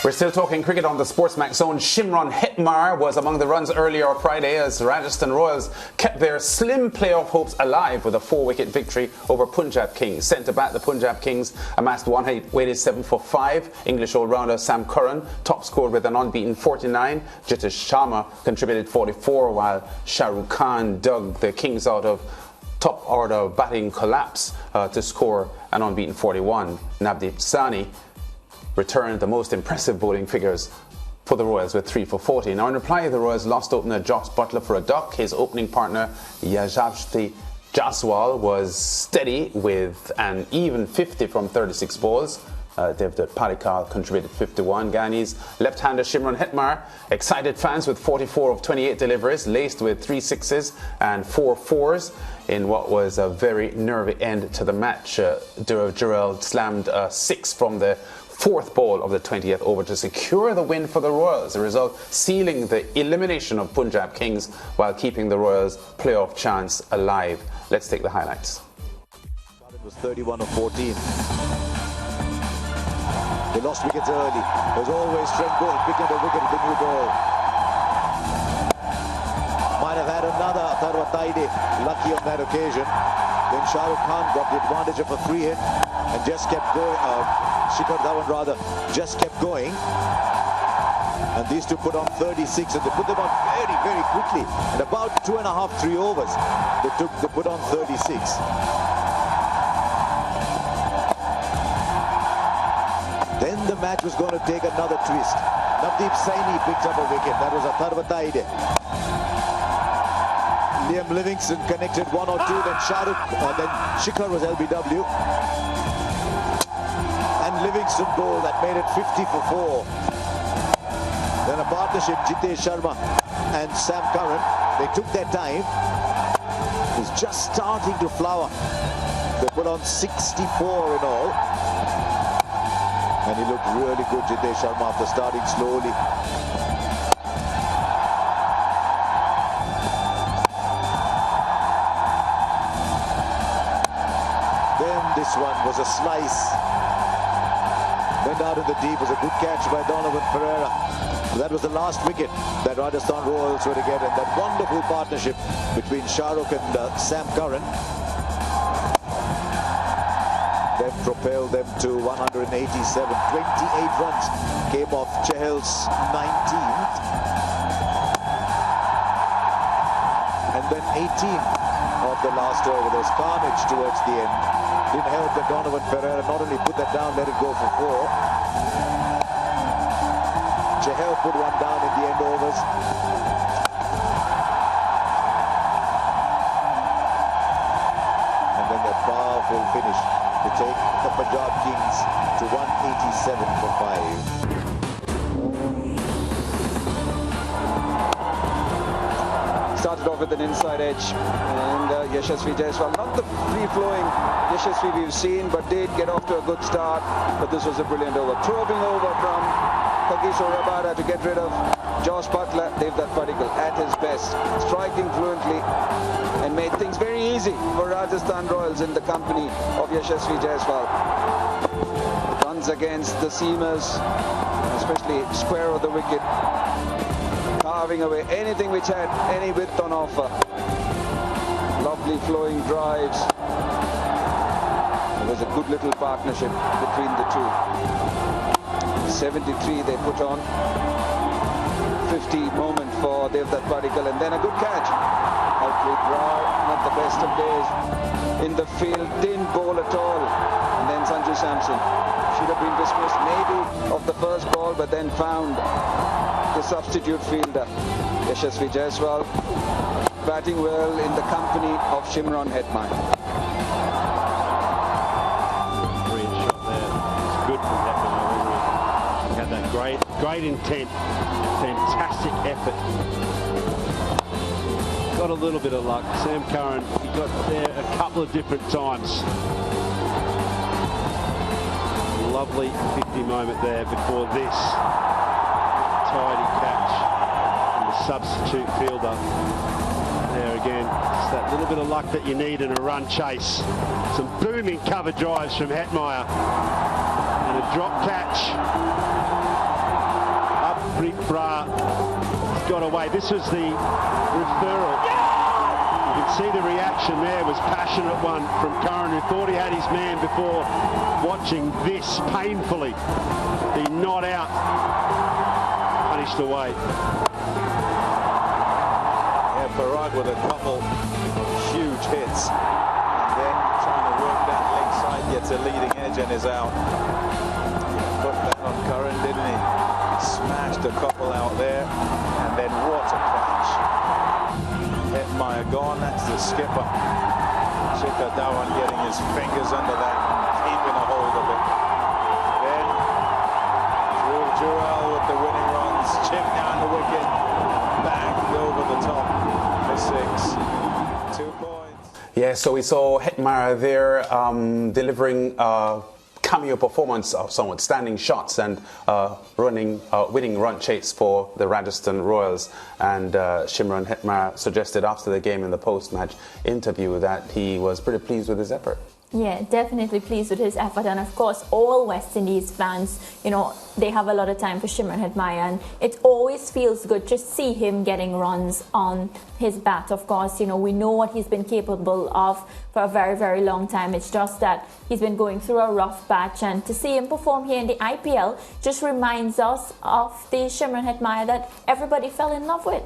We're still talking cricket on the SportsMax zone. Shimron Hetmeyer was among the runs earlier on Friday as Rajasthan Royals kept their slim playoff hopes alive with a 4-wicket victory over Punjab Kings. Sent to bat, the Punjab Kings amassed 187 for 5. English all-rounder Sam Curran top scored with an unbeaten 49. Jitesh Sharma contributed 44, while Shah Rukh Khan dug the Kings out of top order batting collapse to score an unbeaten 41. Navdeep Sahni returned the most impressive bowling figures for the Royals with 3 for 40. Now in reply, the Royals lost opener Josh Buttler for a duck. His opening partner Yashasvi Jaiswal was steady with an even 50 from 36 balls. Devdutt Padikkal contributed 51. Ghanis left-hander Shimron Hetmeyer excited fans with 44 of 28 deliveries, laced with 3 sixes and 4 fours in what was a very nervy end to the match. Durrell slammed a 6 from the 4th ball of the 20th over to secure the win for the Royals, the result sealing the elimination of Punjab Kings while keeping the Royals' playoff chance alive. Let's take the highlights. It was 31 of 14. They lost wickets early. There's always Trent Bolt picking up a wicket with the new ball. Might have had another Atharva Taide lucky on that occasion. Then Shah Rukh Khan got the advantage of a free hit and just kept going. Shikhar Dhawan rather just kept going. And these two put on 36, and they put them on very, very quickly. In about 2.5-3 overs, they put on 36. Then the match was going to take another twist. Navdeep Saini picked up a wicket. That was Atharva Taide. Liam Livingstone connected 1 or 2. Then then Shikhar was LBW. And Livingstone goal that made it 50 for 4. Then a partnership, Jitesh Sharma and Sam Curran. They took their time. It was just starting to flower. They put on 64 in all. And he looked really good, Jitesh Sharma, after starting slowly. Then this one was a slice. Went out in the deep. Was a good catch by Donovan Ferreira. That was the last wicket that Rajasthan Royals were to get. And that wonderful partnership between Shah Rukh and Sam Curran then propelled them to 187. 28 runs came off Chahal's 19th. And then 18 of the last over. There was carnage towards the end. Didn't help that Donovan Ferreira not only put that down, let it go for 4. Chahal put one down in the end overs. And then that powerful finish to take the Punjab Kings to 187 for 5. Started off with an inside edge, and Yashasvi Jaiswal, not the free-flowing Yashasvi we've seen, but did get off to a good start. But this was a brilliant over. Probing over from Kagiso Rabada to get rid of Josh Buttler. Devdutt Padikkal at his best, striking fluently and made things very easy for Rajasthan Royals in the company of Yashasvi Jaiswal. Runs against the seamers, especially square of the wicket, carving away anything which had any width on offer. Lovely flowing drives. It was a good little partnership between the two. 73 they put on. 50 moment for Devdutt Padikkal, and then a good catch. Outlet Rao, not the best of days in the field, didn't bowl at all. And then Sanju Samson should have been dismissed maybe of the first ball, but then found the substitute fielder Yashasvi Jaiswal batting well in the company of Shimron Hetmeyer. Brilliant shot there. It's good from Hetmeyer. He had that great intent, fantastic effort. Got a little bit of luck. Sam Curran, he got there a couple of different times. Lovely 50 moment there before this. Tidy catch from the substitute fielder. There again, just that little bit of luck that you need in a run chase. Some booming cover drives from Hetmeyer. And a drop catch. Bra got away. This was the referral. You can see the reaction there was passionate one from Curran, who thought he had his man before watching this painfully. The not out, punished away. Yeah, Farag with a couple huge hits. And then trying to work that leg side, gets a leading edge and is out. Put that on Curran, didn't he? Smashed a couple out there. And then what a catch. Hetmeyer gone, that's the skipper. Shikhar Dhawan getting his fingers under that, keeping a hold of it. Then Jurel with the winning runs, chip down the wicket, bang over the top for 6. 2 points. Yeah, so we saw Hetmeyer there delivering cameo performance of some outstanding shots and winning run chase for the Rajasthan Royals. And Shimron Hetmeyer suggested after the game in the post-match interview that he was pretty pleased with his effort. Yeah, definitely pleased with his effort, and of course all West Indies fans, you know, they have a lot of time for Shimron Hetmeyer, and it always feels good to see him getting runs on his bat. Of course, you know, we know what he's been capable of for a very, very long time. It's just that he's been going through a rough patch, and to see him perform here in the IPL just reminds us of the Shimron Hetmeyer that everybody fell in love with.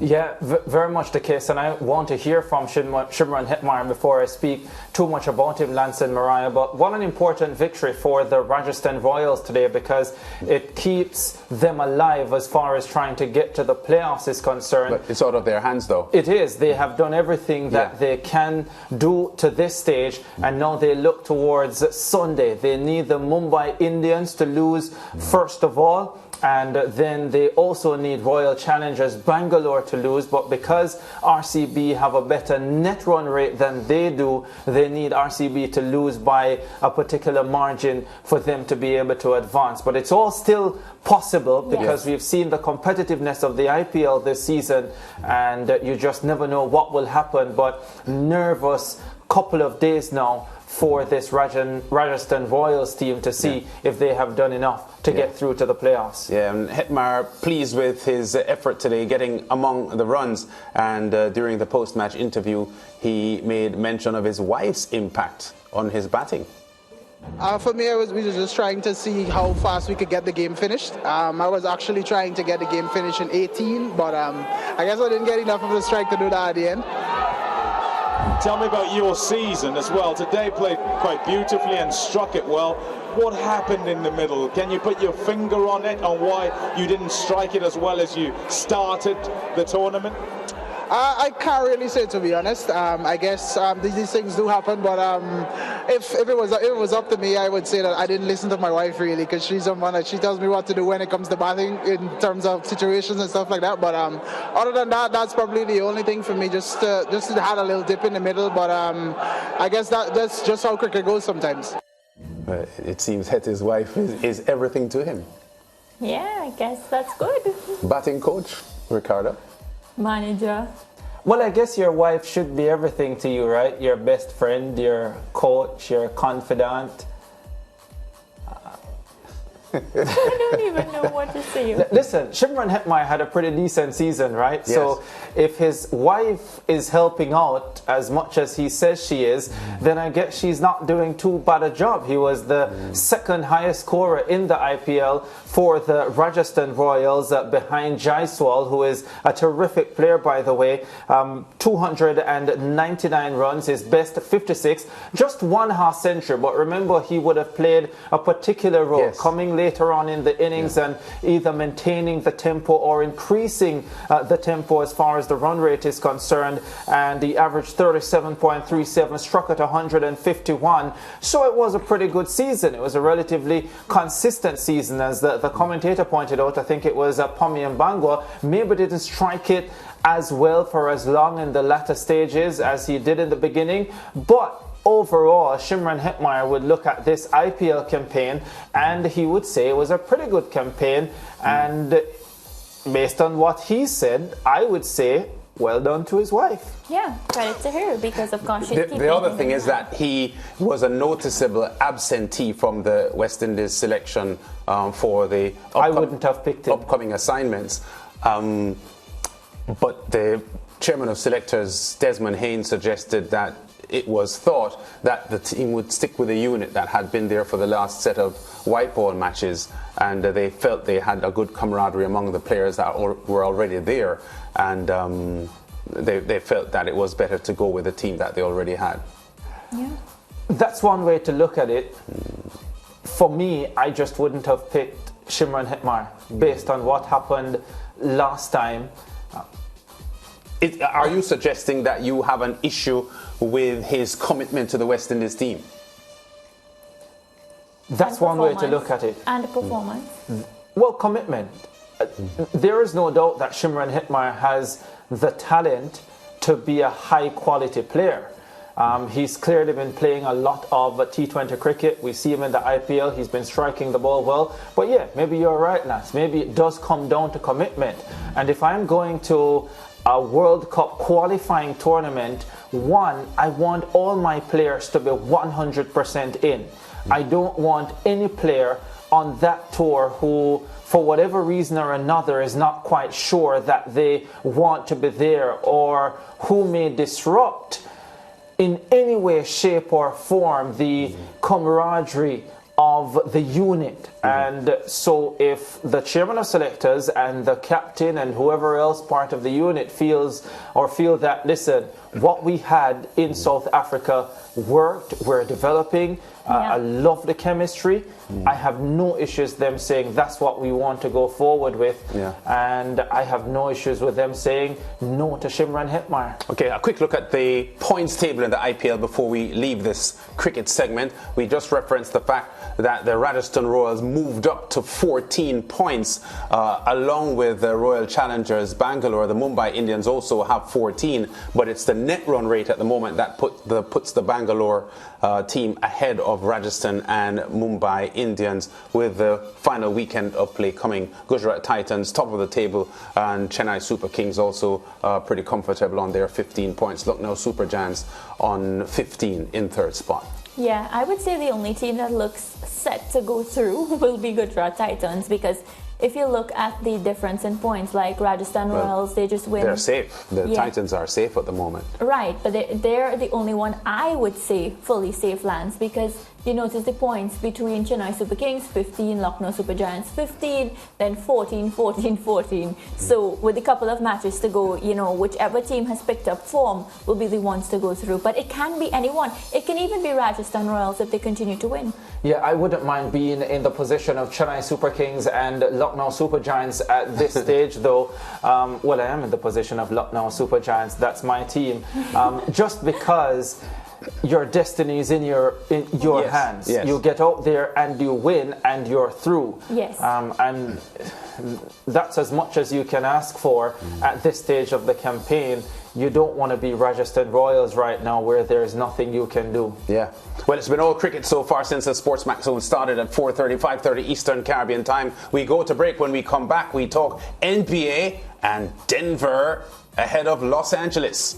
Yeah, very much the case, and I want to hear from Shimron Hetmeyer before I speak too much about him, Lance and Mariah. But what an important victory for the Rajasthan Royals today, because it keeps them alive as far as trying to get to the playoffs is concerned. But it's out of their hands, though. It is. They have done everything that they can do to this stage, and now they look towards Sunday. They need the Mumbai Indians to lose first of all, and then they also need Royal Challengers Bangalore to lose. But because RCB have a better net run rate than they do, they need RCB to lose by a particular margin for them to be able to advance. But it's all still possible, because we've seen the competitiveness of the IPL this season, and you just never know what will happen. But nervous couple of days now for this Rajasthan Royals team to see if they have done enough to get through to the playoffs. Yeah, and Hetmeyer pleased with his effort today, getting among the runs, and during the post-match interview he made mention of his wife's impact on his batting. For me, we were just trying to see how fast we could get the game finished. I was actually trying to get the game finished in 18, but I guess I didn't get enough of a strike to do that at the end. Tell me about your season as well. Today played quite beautifully and struck it well. What happened in the middle? Can you put your finger on it, on why you didn't strike it as well as you started the tournament? I can't really say, to be honest. I guess these things do happen, but if it was up to me, I would say that I didn't listen to my wife really, because she's someone that she tells me what to do when it comes to batting in terms of situations and stuff like that. But other than that, that's probably the only thing for me. Just had a little dip in the middle, but I guess that's just how cricket goes sometimes. It seems Hetty's wife is everything to him. Yeah, I guess that's good. Batting coach, Ricardo. Manager. Well, I guess your wife should be everything to you, right? Your best friend, your coach, your confidant. I don't even know what to say. Listen, Shimron Hetmeyer had a pretty decent season, right? Yes. So if his wife is helping out as much as he says she is, then I guess she's not doing too bad a job. He was the second highest scorer in the IPL for the Rajasthan Royals, behind Jaiswal, who is a terrific player, by the way. 299 runs, his best 56, just one half century. But remember, he would have played a particular role, coming later on in the innings and either maintaining the tempo or increasing the tempo as far as the run rate is concerned. And he averaged 37.37, struck at 151. So it was a pretty good season. It was a relatively consistent season, as the commentator pointed out. I think it was Pami and Bangwa maybe didn't strike it as well for as long in the latter stages as he did in the beginning, but overall, Shimron Hetmeyer would look at this IPL campaign and he would say it was a pretty good campaign. And based on what he said, I would say well done to his wife. Yeah, credit to her, because of course she's The other thing is that he was a noticeable absentee from the West Indies selection for the I wouldn't have picked him. upcoming assignments. But the chairman of selectors, Desmond Haynes, suggested that it was thought that the team would stick with a unit that had been there for the last set of white ball matches, and they felt they had a good camaraderie among the players that were already there, and they felt that it was better to go with the team that they already had. Yeah. That's one way to look at it. For me, I just wouldn't have picked Shimron Hetmeyer based on what happened last time. Are you suggesting that you have an issue with his commitment to the West Indies team? That's one way to look at it. And performance. Well, commitment. There is no doubt that Shimron Hetmeyer has the talent to be a high quality player. He's clearly been playing a lot of T20 cricket. We see him in the IPL. He's been striking the ball well. But yeah, maybe you're right, Lance. Maybe it does come down to commitment. And if I'm going to a World Cup qualifying tournament, one, I want all my players to be 100% in. I don't want any player on that tour who, for whatever reason or another, is not quite sure that they want to be there, or who may disrupt in any way, shape or form the camaraderie of the unit. And so if the chairman of selectors and the captain and whoever else part of the unit feel that, listen, what we had in South Africa worked, we're developing, I love the chemistry, I have no issues them saying that's what we want to go forward with, and I have no issues with them saying no to Shimron Hetmeyer. Okay, a quick look at the points table in the IPL before we leave this cricket segment. We just referenced the fact that the Rajasthan Royals moved up to 14 points along with the Royal Challengers Bangalore. The Mumbai Indians also have 14, but it's the net run rate at the moment that puts the Bangalore team ahead of Rajasthan and Mumbai Indians, with the final weekend of play coming. Gujarat Titans top of the table, and Chennai Super Kings also pretty comfortable on their 15 points. Lucknow Super Giants on 15 in third spot. Yeah, I would say the only team that looks set to go through will be Gujarat Titans, because if you look at the difference in points, like Rajasthan Royals, they just win. They're safe. The Titans are safe at the moment. Right, but they're the only one I would say fully safe, Lance, because you notice the points between Chennai Super Kings 15, Lucknow Super Giants 15, then 14, 14, 14. So with a couple of matches to go, you know, whichever team has picked up form will be the ones to go through. But it can be anyone. It can even be Rajasthan Royals if they continue to win. Yeah, I wouldn't mind being in the position of Chennai Super Kings and Lucknow Super Giants at this stage, though. Well, I am in the position of Lucknow Super Giants. That's my team. Just because your destiny is in your hands. Yes. You get out there and you win and you're through. Yes. And that's as much as you can ask for at this stage of the campaign. You don't want to be Rajasthan Royals right now, where there's nothing you can do. Yeah. Well, it's been all cricket so far since the SportsMax Zone started at 4:30, 5:30 Eastern Caribbean time. We go to break. When we come back, we talk NBA and Denver ahead of Los Angeles.